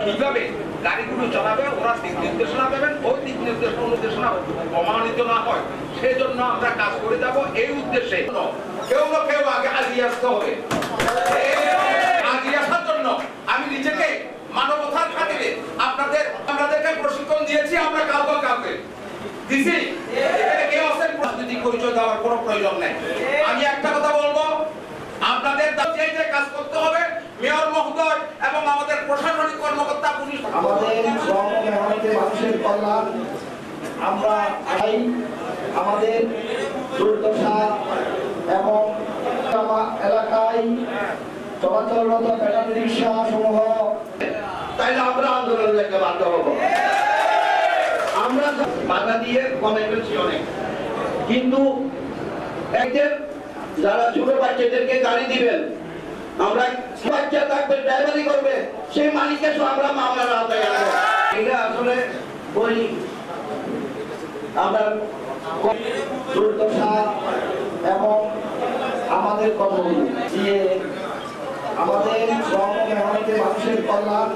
কিভাবে গাড়িগুলো চালাবে ওরা দিক নির্দেশনা দেবেন, ওই দিক নির্দেশনা অমানিত না হয় সেজন্য আমরা কাজ করে যাব। এই উদ্দেশ্যে কেউ না কেউ আগে আগিয়ে আসতে হবে। আগিয়ে আসার জন্য আমি নিজেকে মানবতার খাতিরে আপনাদেরকে প্রশিক্ষণ দিয়েছি। আমরা কাউকে দিছি, এখানে কেউ আছেন রাজনৈতিক পরিচয় দেওয়ার কোনো প্রয়োজন নেই। আমি একটা কথা বলবো, আপনাদের যে কাজ করতে হবে মেয়র মহোদয় এবং আমাদের প্রশাসনিক কর্মকর্তা পুলিশ আমাদের শ্রম মেহনতে মানুষের কল্যাণ। আমরা আমাদের দুর্দশা এবং এলাকায় চলাচলরত ব্যাটারি রিক্সা সমূহ, তাইলে আমরা আন্দোলন করতে বাধ্য হব। আমরা বাধা দিয়ে কমে ফেলছি অনেক, কিন্তু যারা ছোট বাচ্চাদেরকে গাড়ি দিবেন, আমরা বাচ্চা থাকবে ড্রাইভারি করবে, সেই মালিকের সহ আমরা মামলার আওতায় আনবো। এটা আসলে ওই আমরা দুর্দশা এবং আমাদের কথা বলি যে আমাদের শ্রম মেহনতে মানুষের কল্যাণ।